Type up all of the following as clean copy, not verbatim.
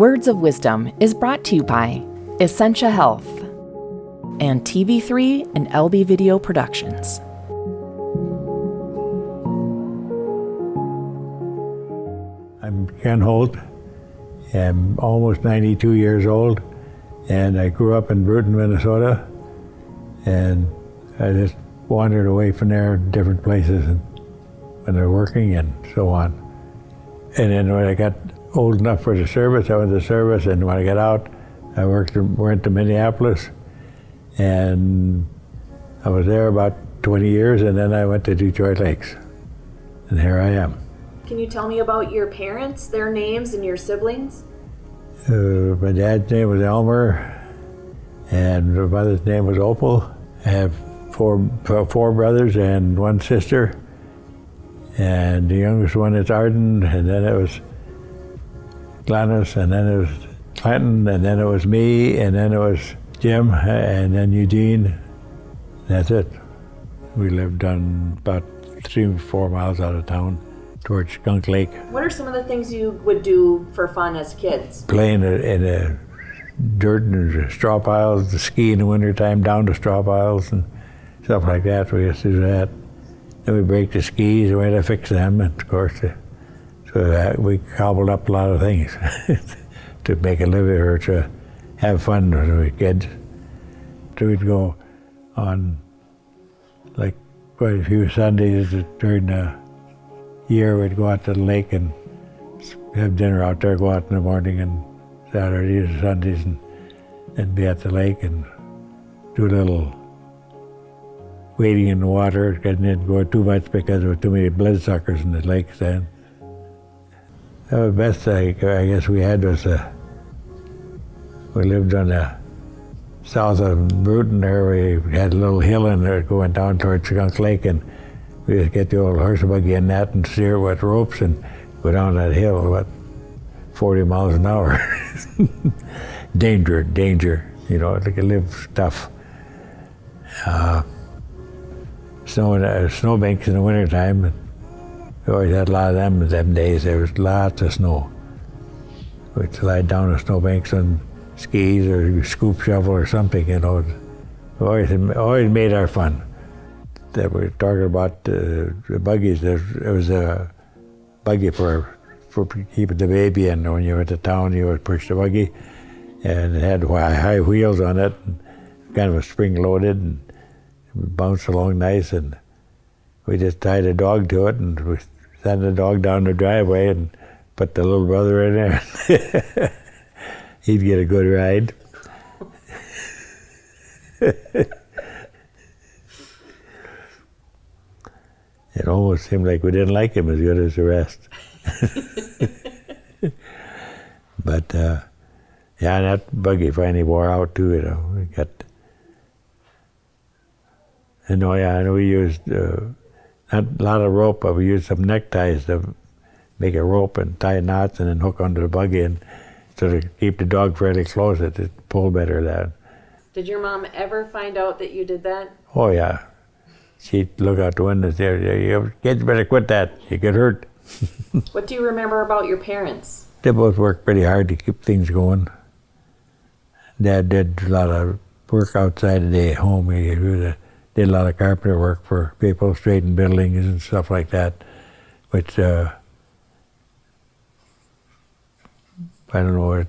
Words of Wisdom is brought to you by Essentia Health and TV3 and LB Video Productions. I'm Ken Holt. I'm almost 92 years old, and I grew up in Bruton, Minnesota, and I just wandered away from there in different places and when they're working and so on. And then when I got old enough for the service, I went to service, and when I got out, I went to Minneapolis, and I was there about 20 years, and then I went to Detroit Lakes, and here I am. Can you tell me about your parents, their names, and your siblings? My dad's name was Elmer, and my mother's name was Opal. I have four brothers and one sister, and the youngest one is Arden, and then it was Glennis, and then it was Clinton, and then it was me, and then it was Jim, and then Eugene. That's it. We lived on about 3-4 miles out of town towards Skunk Lake. What are some of the things you would do for fun as kids? Playing in the dirt and the straw piles, the ski in the wintertime down the straw piles and stuff like that. We used to do that. Then we break the skis and we had to fix them, and of course, so we cobbled up a lot of things to make a living or to have fun when we were kids. So we'd go on like quite a few Sundays during the year. We'd go out to the lake and have dinner out there, go out in the morning and Saturdays and Sundays and be at the lake and do a little wading in the water. It didn't go too much because there were too many bloodsuckers in the lakes then. The best I guess we had was we lived on the south of Bruton there. We had a little hill in there going down towards Skunk Lake, and we just get the old horse buggy in that and steer with ropes and go down that hill about 40 miles an hour. Danger, you know, like you live tough. Snowbanks in the wintertime. We always had a lot of them days. There was lots of snow. We'd slide down the snowbanks on skis or scoop shovel or something, you know. We always made our fun. That we were talking about the buggies. There was a buggy for keeping the baby in. When you went to town, you would push the buggy, and it had high wheels on it, and kind of a spring-loaded, and it would bounce along nice. And we just tied a dog to it, and we sent the dog down the driveway and put the little brother in there. He'd get a good ride. It almost seemed like we didn't like him as good as the rest. But yeah, and that buggy finally wore out too, you know. We got, I know we used not a lot of rope, but we used some neckties to make a rope and tie knots and then hook onto the buggy, and so to keep the dog fairly close, it pulled better that. Did your mom ever find out that you did that? Oh yeah. She'd look out the window and say, "You kids better quit that, you get hurt." What do you remember about your parents? They both worked pretty hard to keep things going. Dad did a lot of work outside the day at home. He did a lot of carpenter work for people, straighten buildings and stuff like that, which, I don't know, it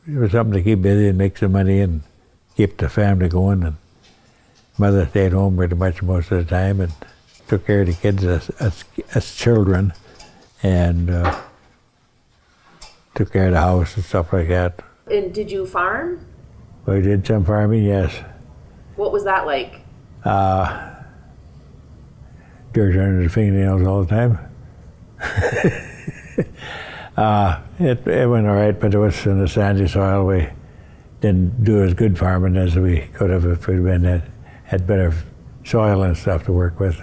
was something to keep busy and make some money and keep the family going. And Mother stayed home pretty much most of the time and took care of the kids as children, and took care of the house and stuff like that. And did you farm? We did some farming, yes. What was that like? Dirt under the fingernails all the time. It went all right, but it was in the sandy soil. We didn't do as good farming as we could have if we'd had better soil and stuff to work with.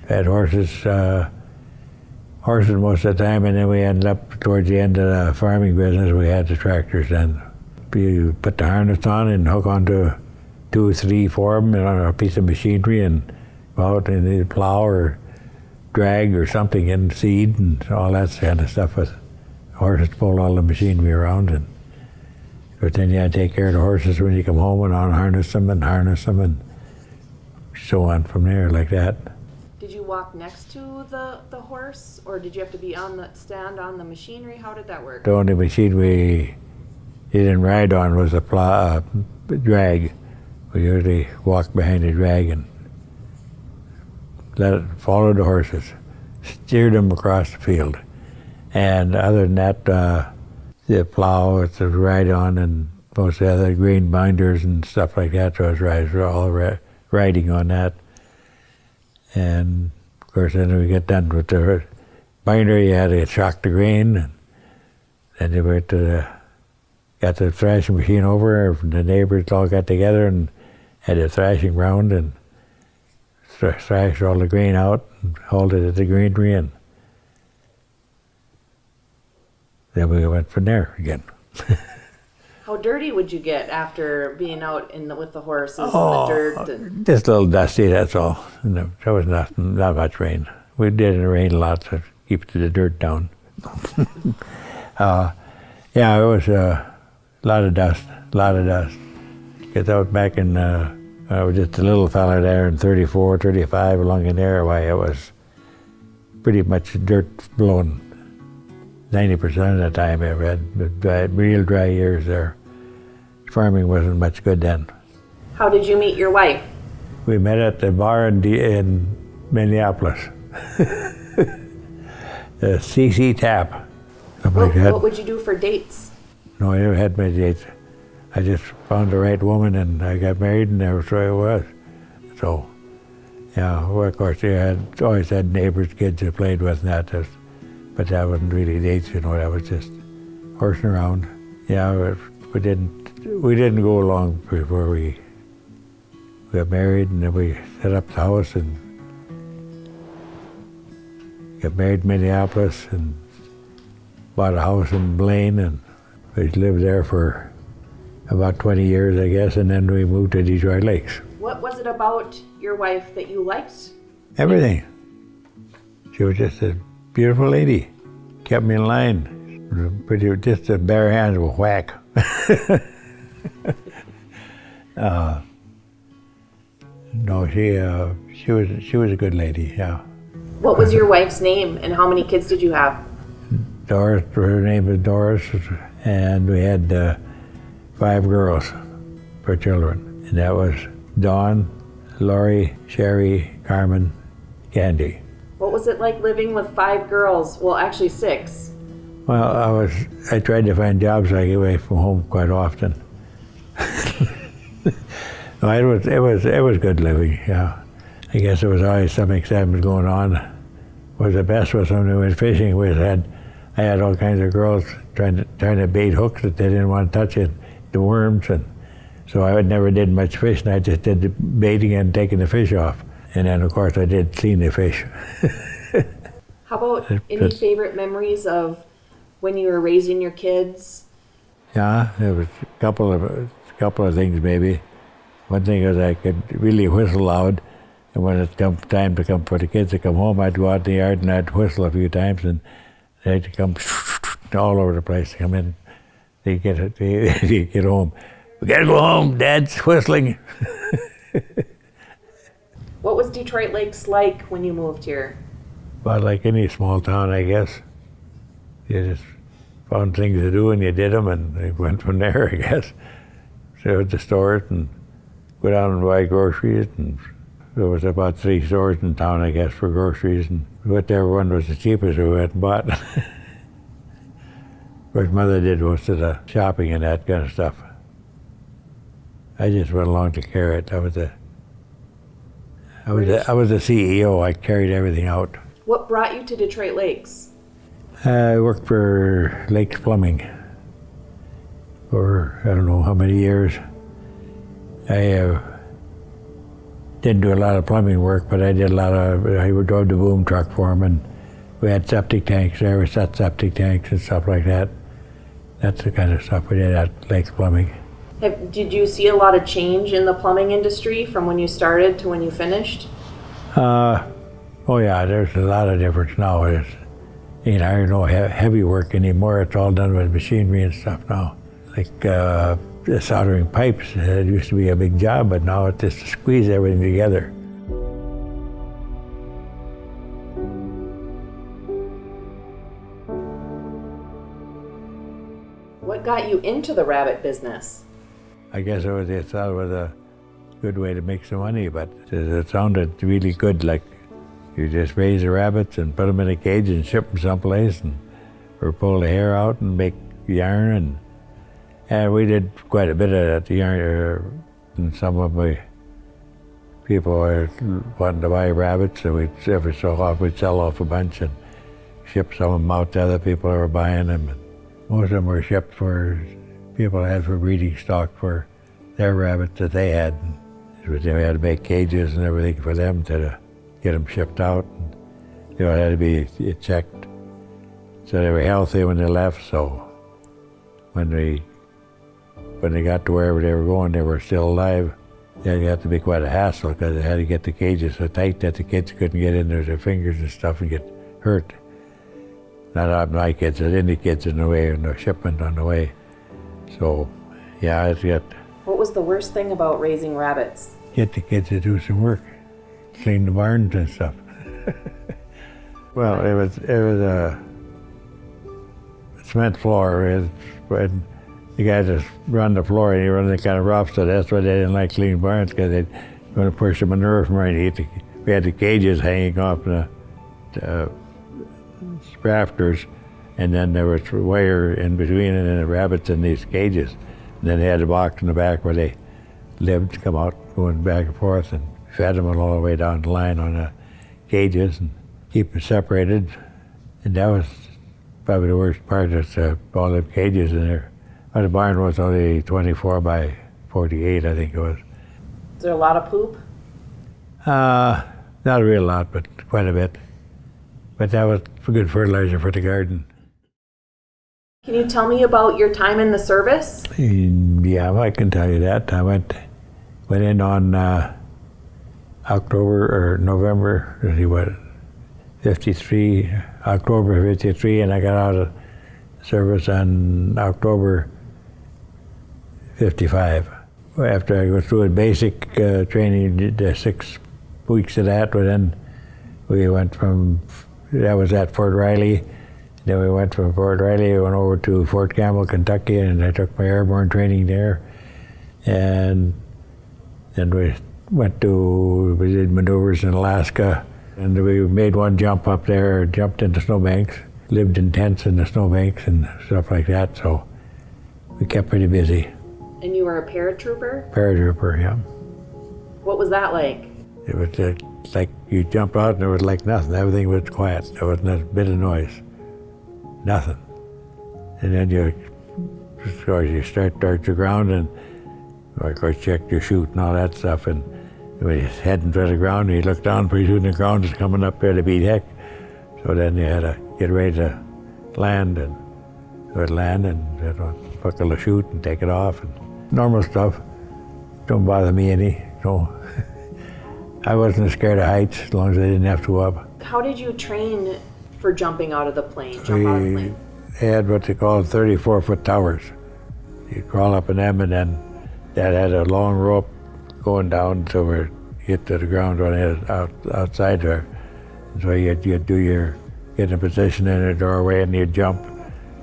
Had horses most of the time, and then we ended up towards the end of the farming business, we had the tractors then. You put the harness on and hook onto 2 or 3, 4 of them on a piece of machinery and go out and either plow or drag or something in seed and all that kind of stuff with Horses pulled all the machinery around, but then you had to take care of the horses when you come home and unharness them and harness them and so on from there like that. Did you walk next to the horse, or did you have to be on the stand on the machinery? How did that work? The only machine we didn't ride on was a drag. We usually walked behind the drag and let it follow the horses, steered them across the field. And other than that, the plow, it's a ride on, and most of the other grain binders and stuff like that, so I was all riding on that. And of course, then we get done with the binder, you had to shock the grain, and then they went to got the thrashing machine over, the neighbors all got together and had a thrashing round and thrashed all the grain out and hauled it at the granary, and then we went from there again. How dirty would you get after being out with the horses and the dirt? Just a little dusty, that's all. And there was not much rain. We did in the rain a lot to keep the dirt down. Yeah, it was a lot of dust. Because I was back in, I was just a little fella there in 34, 35 along in there, why it was pretty much dirt blowing 90% of the time. I had real dry years there. Farming wasn't much good then. How did you meet your wife? We met at the bar in Minneapolis. The CC Tap. What would you do for dates? No, I never had many dates. I just found the right woman and I got married, and that was where I was. So, yeah, well, of course, always had neighbors' kids I played with, and that, but that wasn't really dates, you know, that was just horsing around. Yeah, we didn't go long before we got married, and then we set up the house and got married in Minneapolis and bought a house in Blaine, and we lived there for about 20 years, I guess, and then we moved to Detroit Lakes. What was it about your wife that you liked? Everything. She was just a beautiful lady. Kept me in line. Just a bare hands with whack. No, she was a good lady, yeah. What was your wife's name, and how many kids did you have? Doris, her name was Doris, and we had 5 girls for children. And that was Dawn, Lori, Sherry, Carmen, Candy. What was it like living with 5 girls? Well, actually 6. Well, I tried to find jobs so I get away from home quite often. No, it was good living, yeah. I guess there was always some excitement going on. What was the best was when we went fishing. I had all kinds of girls trying to bait hooks that they didn't want to touch it, the worms, and so I never did much fishing. I just did the baiting and taking the fish off, and then of course I did clean the fish. How about any favorite memories of when you were raising your kids? Yeah, there was a couple of things maybe. One thing was I could really whistle loud, and when it come time to come for the kids to come home, I'd go out in the yard and I'd whistle a few times, and they'd come all over the place to come in. They'd get home. We gotta go home, Dad's whistling. What was Detroit Lakes like when you moved here? Well, like any small town, I guess. You just found things to do and you did them, and they went from there, I guess. So at the stores and go down and buy groceries, and there was about 3 stores in town, I guess, for groceries, and whichever one was the cheapest we went and bought. Of course, Mother did most of the shopping and that kind of stuff. I just went along to carry it. I was the CEO. I carried everything out. What brought you to Detroit Lakes? I worked for Lakes Plumbing for I don't know how many years. I didn't do a lot of plumbing work, but I did I drove the boom truck for them, and we had septic tanks there. We set septic tanks and stuff like that. That's the kind of stuff we did at Lakes Plumbing. Did you see a lot of change in the plumbing industry from when you started to when you finished? Oh yeah, there's a lot of difference now. heavy work anymore. It's all done with machinery and stuff now. Like the soldering pipes, it used to be a big job, but now it's just to squeeze everything together. What got you into the rabbit business? I guess they thought it was a good way to make some money, but it sounded really good. Like you just raise the rabbits and put them in a cage and ship them someplace, or pull the hair out and make yarn. And we did quite a bit of that yarn. And some of my people were wanting to buy rabbits, so we'd every so often we'd sell off a bunch and ship some of them out to other people who were buying them. And most of them were shipped for people had for breeding stock for their rabbits that they had. We had to make cages and everything for them to get them shipped out. And, it had to be checked so they were healthy when they left. So when they got to wherever they were going, they were still alive. It had to be quite a hassle because they had to get the cages so tight that the kids couldn't get into their fingers and stuff and get hurt. Not my kids, but any kids in the way, and the shipment on the way. So, yeah, it's got. What was the worst thing about raising rabbits? Get the kids to do some work, clean the barns and stuff. Well, it was a cement floor, and the guys just run the floor and he run the kind of rough, so that's why they didn't like clean barns, because they'd want to push the manure from underneath. We had the cages hanging off the rafters, and then there was wire in between it and the rabbits in these cages. And then they had a box in the back where they lived, come out, going back and forth, and fed them all the way down the line on the cages and keep them separated. And that was probably the worst part, is all the cages in there. Well, the barn was only 24 by 48, I think it was. Is there a lot of poop? Not a real lot, but quite a bit. But that was good fertilizer for the garden. Can you tell me about your time in the service? Yeah, I can tell you that. I went in on November 53, October 53, and I got out of service on October 55. After I was through a basic training, did 6 weeks of that, but then we went from, that was at Fort Riley. Then we went from Fort Riley, we went over to Fort Campbell, Kentucky, and I took my airborne training there. And then we did maneuvers in Alaska, and we made one jump up there, jumped into snowbanks, lived in tents in the snowbanks and stuff like that, so we kept pretty busy. And you were a paratrooper? Paratrooper, yeah. What was that like? It was like you jump out and there was like nothing. Everything was quiet. There wasn't a bit of noise. Nothing. And then of course, you start towards the ground and, of course, check your chute and all that stuff. And when you're heading to the ground, you look down, pretty soon the ground is coming up there to beat heck. So then you had to get ready to land, and would land and buckle the chute and take it off. And normal stuff. Don't bother me any. No. I wasn't scared of heights as long as I didn't have to go up. How did you train for jumping out of the plane, jump out of the plane? They had what they called 34-foot towers. You'd crawl up in them, and then that had a long rope going down until we hit to the ground on it outside there. And so you'd get in a position in a doorway and you'd jump,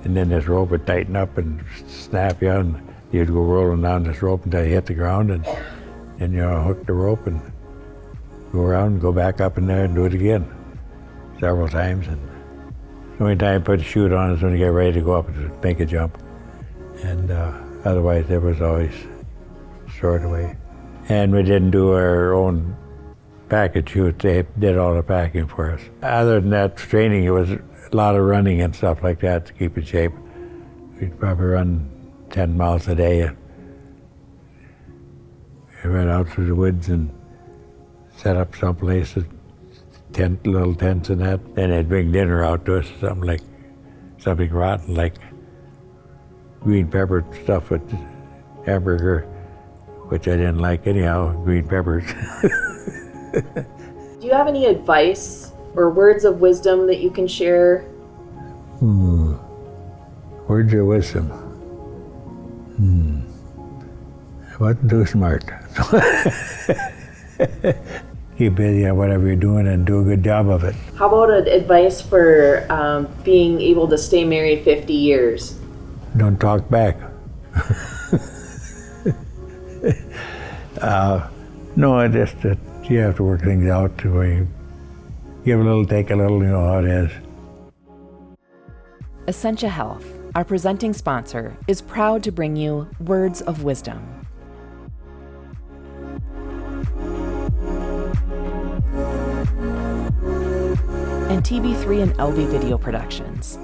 and then this rope would tighten up and snap you, and you'd go rolling down this rope until you hit the ground, and then you hook the rope and go around and go back up in there and do it again several times. And the only time I put the chute on is when you get ready to go up and make a jump. And otherwise, there was always short away. And we didn't do our own package chute. They did all the packing for us. Other than that training, it was a lot of running and stuff like that to keep in shape. We'd probably run 10 miles a day. We went out through the woods and set up someplace, little tents and that. Then they'd bring dinner out to us, something rotten like green pepper stuff with hamburger, which I didn't like anyhow, green peppers. Do you have any advice or words of wisdom that you can share words or wisdom? I wasn't too smart. Keep busy at whatever you're doing and do a good job of it. How about advice for being able to stay married 50 years? Don't talk back. No, I just you have to work things out to where you give a little, take a little, you know how it is. Essentia Health, our presenting sponsor, is proud to bring you Words of Wisdom. And TV3 and LB Video Productions.